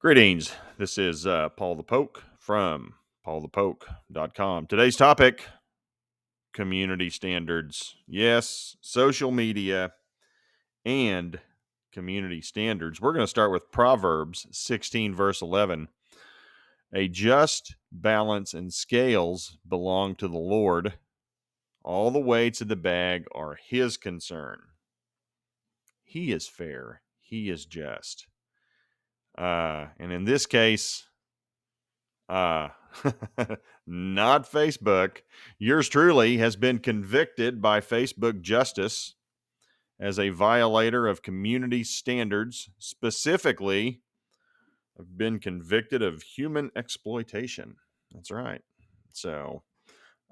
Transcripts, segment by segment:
Greetings. This is Paul the Poke from PaulthePoke.com. Today's topic, community standards. Yes, social media and community standards. We're going to start with Proverbs 16, verse 11. A just balance and scales belong to the Lord. All the weights of the bag are his concern. He is fair. He is just. And in this case, Uh, not Facebook. Yours truly has been convicted by Facebook Justice as a violator of community standards. Specifically, have been convicted of human exploitation. That's right. So,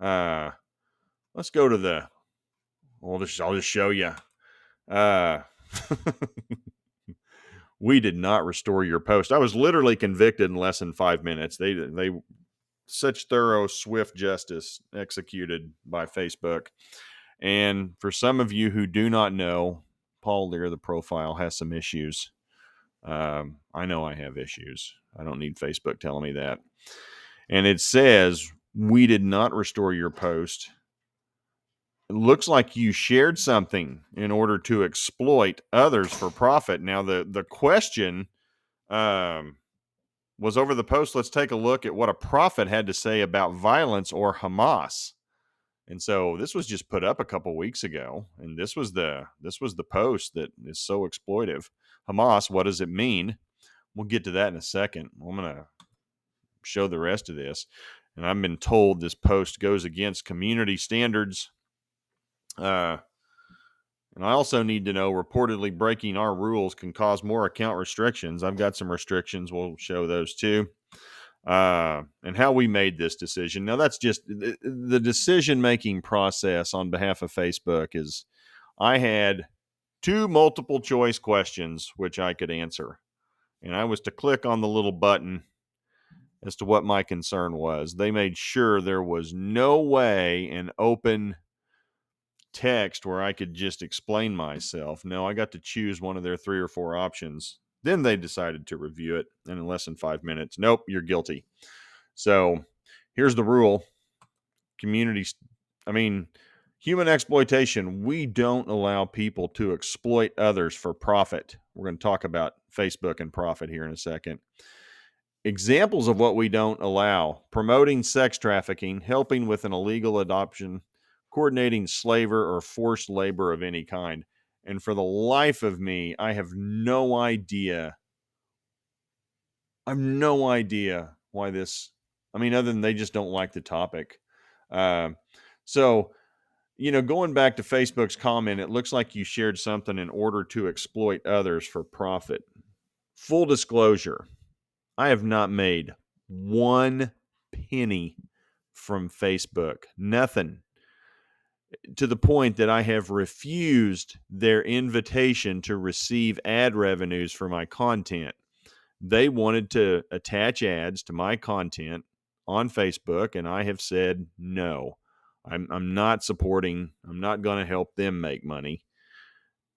uh, let's go to the. I'll just show you. Uh, we did not restore your post. I was literally convicted in less than 5 minutes. They such thorough, swift justice executed by Facebook. And for some of you who do not know, Paul Lear, the profile, has some issues. I know I have issues. I don't need Facebook telling me that. And it says, we did not restore your post. It looks like you shared something in order to exploit others for profit. Now, the question was over the post. Let's take a look at what a prophet had to say about violence or Hamas. And so this was just put up a couple weeks ago, and this was the post that is so exploitive. Hamas, what does it mean? We'll get to that in a second. I'm going to show the rest of this. And I've been told this post goes against community standards. And I also need to know, reportedly breaking our rules can cause more account restrictions. I've got some restrictions. We'll show those too. And how we made this decision. Now, that's just the decision-making process on behalf of Facebook is I had 2 multiple choice questions which I could answer. And I was to click on the little button as to what my concern was. They made sure there was no way an open text where I could just explain myself. No, I got to choose one of their 3 or 4 options. Then they decided to review it, and in less than 5 minutes, nope, you're guilty. So here's the rule. Human exploitation. We don't allow people to exploit others for profit. We're going to talk about Facebook and profit here in a second. Examples of what we don't allow: promoting sex trafficking, helping with an illegal adoption, coordinating slavery or forced labor of any kind. And for the life of me, I have no idea. Why this. Other than they just don't like the topic. So, going back to Facebook's comment, it looks like you shared something in order to exploit others for profit. Full disclosure, I have not made 1 penny from Facebook. Nothing. To the point that I have refused their invitation to receive ad revenues for my content. They wanted to attach ads to my content on Facebook, and I have said no. I'm not supporting. I'm not going to help them make money,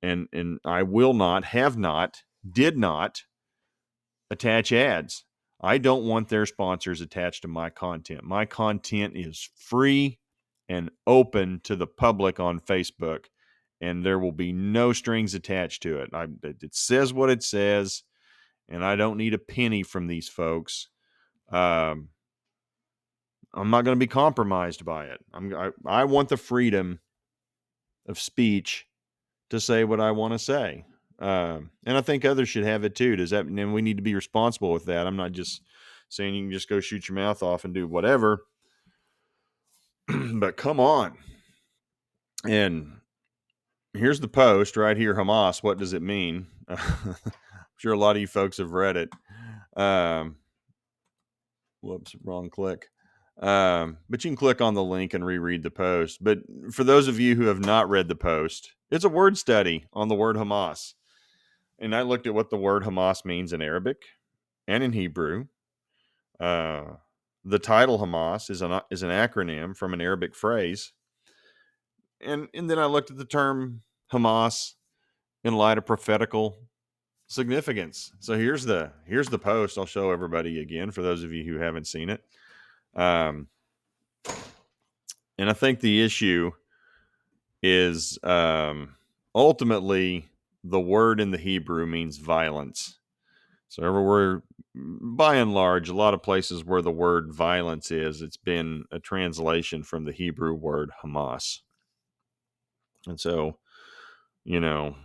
and I will not, have not, did not attach ads. I don't want their sponsors attached to my content. My content is free and open to the public on Facebook, and there will be no strings attached to it. It says what it says, and I don't need a penny from these folks. I'm not going to be compromised by it. I want the freedom of speech to say what I want to say. And I think others should have it too. And we need to be responsible with that. I'm not just saying you can just go shoot your mouth off and do whatever, but come on. And here's the post right here. Hamas. What does it mean? I'm sure a lot of you folks have read it. Whoops, wrong click. But you can click on the link and reread the post. But for those of you who have not read the post, it's a word study on the word Hamas. And I looked at what the word Hamas means in Arabic and in Hebrew. The title Hamas is an acronym from an Arabic phrase. And then I looked at the term Hamas in light of prophetical significance. So here's the post. I'll show everybody again for those of you who haven't seen it. Um, and I think the issue is ultimately the word in the Hebrew means violence. So everywhere, by and large, a lot of places where the word violence is, it's been a translation from the Hebrew word Hamas. And so, you know,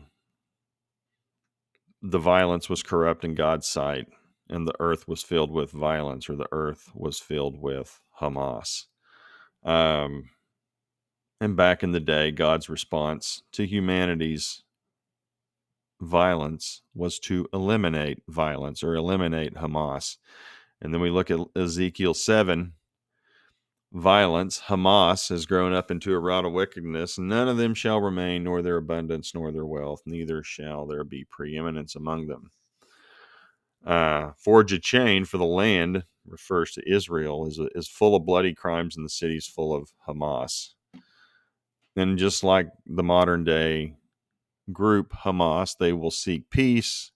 the violence was corrupt in God's sight, and the earth was filled with violence, or the earth was filled with Hamas. Um, and back in the day, God's response to humanity's violence was to eliminate violence or eliminate Hamas. And then we look at Ezekiel 7. Violence, Hamas, has grown up into a rout of wickedness. None of them shall remain, nor their abundance, nor their wealth, neither shall there be preeminence among them. Forge a chain, for the land refers to Israel, is full of bloody crimes, and the city's full of Hamas. And just like the modern day group Hamas, they will seek peace.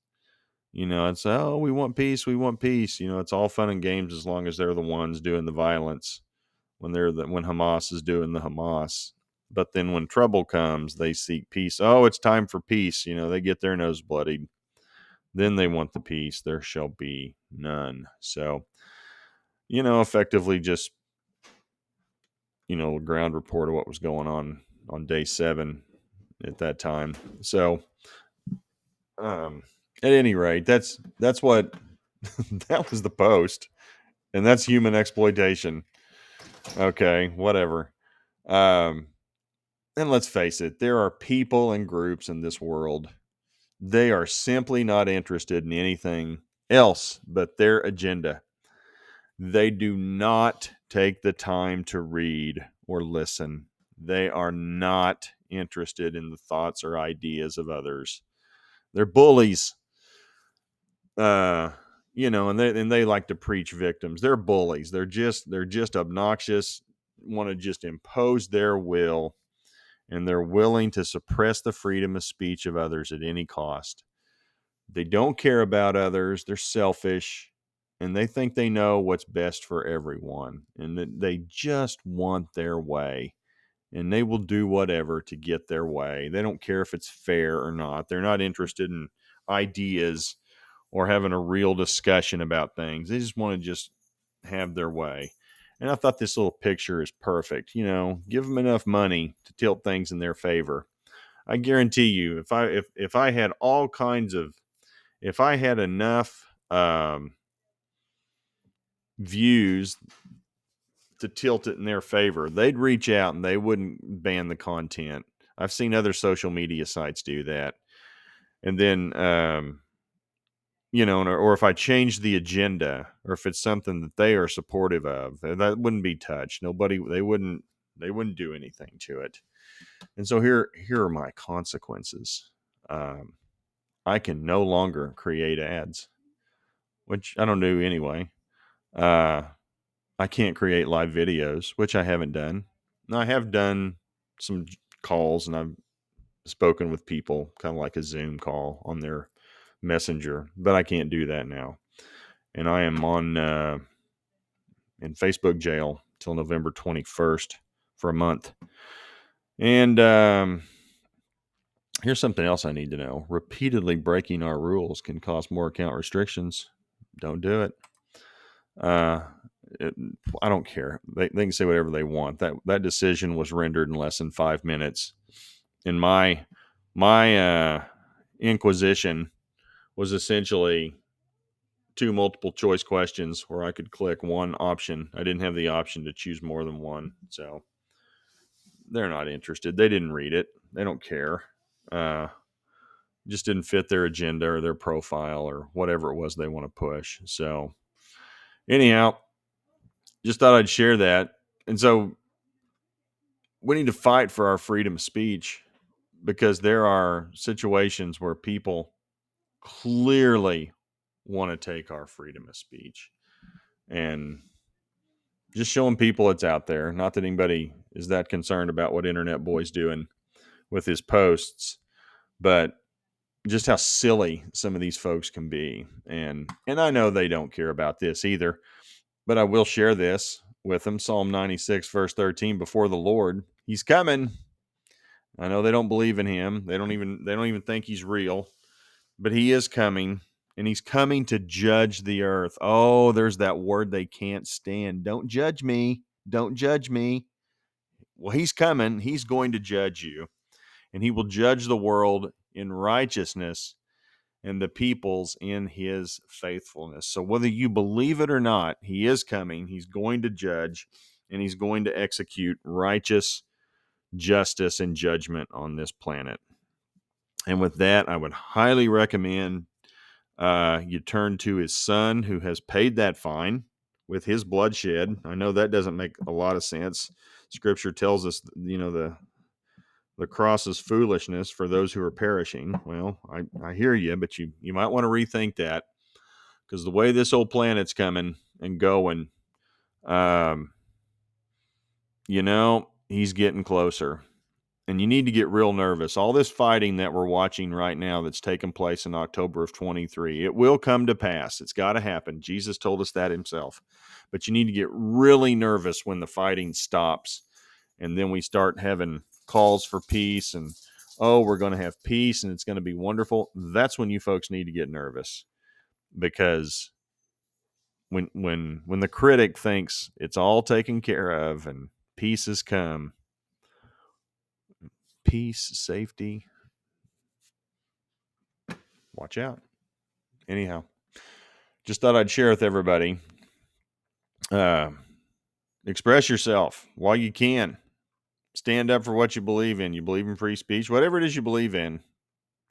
It's, oh, we want peace, we want peace. It's all fun and games as long as they're the ones doing the violence. When Hamas is doing the Hamas. But then when trouble comes, they seek peace. Oh, it's time for peace. They get their nose bloodied. Then they want the peace. There shall be none. So, effectively just, a ground report of what was going on day 7 at that time. So, at any rate, that's what that was the post, and that's human exploitation. Okay, whatever. And let's face it, there are people and groups in this world. They are simply not interested in anything else but their agenda. They do not take the time to read or listen. They are not interested in the thoughts or ideas of others. They're bullies. And they like to preach victims. They're bullies. They're just obnoxious, want to just impose their will, and they're willing to suppress the freedom of speech of others at any cost. They don't care about others. They're selfish, and they think they know what's best for everyone, and that they just want their way, and they will do whatever to get their way. They don't care if it's fair or not. They're not interested in ideas or having a real discussion about things. They just want to just have their way. And I thought this little picture is perfect. Give them enough money to tilt things in their favor. I guarantee you, if I had all kinds of, if I had enough views to tilt it in their favor, they'd reach out and they wouldn't ban the content. I've seen other social media sites do that. And then, or if I change the agenda, or if it's something that they are supportive of, that wouldn't be touched. They wouldn't do anything to it. And so here are my consequences. I can no longer create ads, which I don't do anyway. I can't create live videos, which I haven't done. Now, I have done some calls, and I've spoken with people, kind of like a Zoom call on their messenger, but I can't do that now. And I am on in Facebook jail till November 21st for a month. And here's something else I need to know. Repeatedly breaking our rules can cause more account restrictions. Don't do it. I don't care. They can say whatever they want. That decision was rendered in less than 5 minutes. And my inquisition was essentially 2 multiple choice questions where I could click one option. I didn't have the option to choose more than one. So they're not interested. They didn't read it. They don't care. Just didn't fit their agenda or their profile or whatever it was they want to push. So anyhow, just thought I'd share that. And so we need to fight for our freedom of speech, because there are situations where people clearly want to take our freedom of speech, and just showing people it's out there. Not that anybody is that concerned about what Internet Boy's doing with his posts, but just how silly some of these folks can be. And I know they don't care about this either, but I will share this with them. Psalm 96, verse 13, before the Lord, he's coming. I know they don't believe in him. They don't even think he's real, but he is coming, and he's coming to judge the earth. Oh, there's that word they can't stand. Don't judge me. Don't judge me. Well, he's coming. He's going to judge you, and he will judge the world in righteousness and the peoples in his faithfulness. So whether you believe it or not, he is coming. He's going to judge, and he's going to execute righteous justice and judgment on this planet. And with that, I would highly recommend you turn to his son who has paid that fine with his bloodshed. I know that doesn't make a lot of sense. Scripture tells us, the cross is foolishness for those who are perishing. Well, I hear you, but you might want to rethink that, because the way this old planet's coming and going, um, he's getting closer. And you need to get real nervous. All this fighting that we're watching right now that's taking place in October of 23, it will come to pass. It's got to happen. Jesus told us that himself. But you need to get really nervous when the fighting stops, and then we start having calls for peace, and oh, we're going to have peace and it's going to be wonderful. That's when you folks need to get nervous, because when the critic thinks it's all taken care of and peace has come, peace, safety, watch out. Anyhow, just thought I'd share with everybody. Uh, Express yourself while you can. Stand up for what you believe in. You believe in free speech, whatever it is you believe in.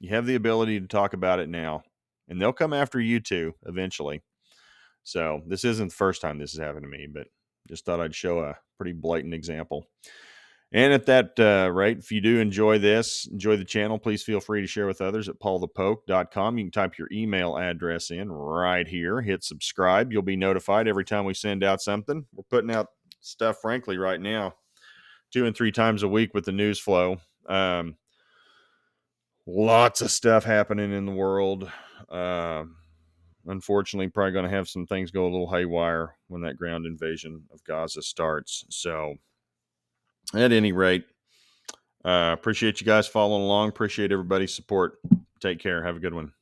You have the ability to talk about it now, and they'll come after you too eventually. So this isn't the first time this has happened to me, but just thought I'd show a pretty blatant example. And at that rate, if you do enjoy the channel, please feel free to share with others at PaulthePoke.com. You can type your email address in right here, hit subscribe. You'll be notified every time we send out something. We're putting out stuff, frankly, right now, 2 and 3 times a week with the news flow. Lots of stuff happening in the world. Unfortunately, probably going to have some things go a little haywire when that ground invasion of Gaza starts. So at any rate, appreciate you guys following along. Appreciate everybody's support. Take care. Have a good one.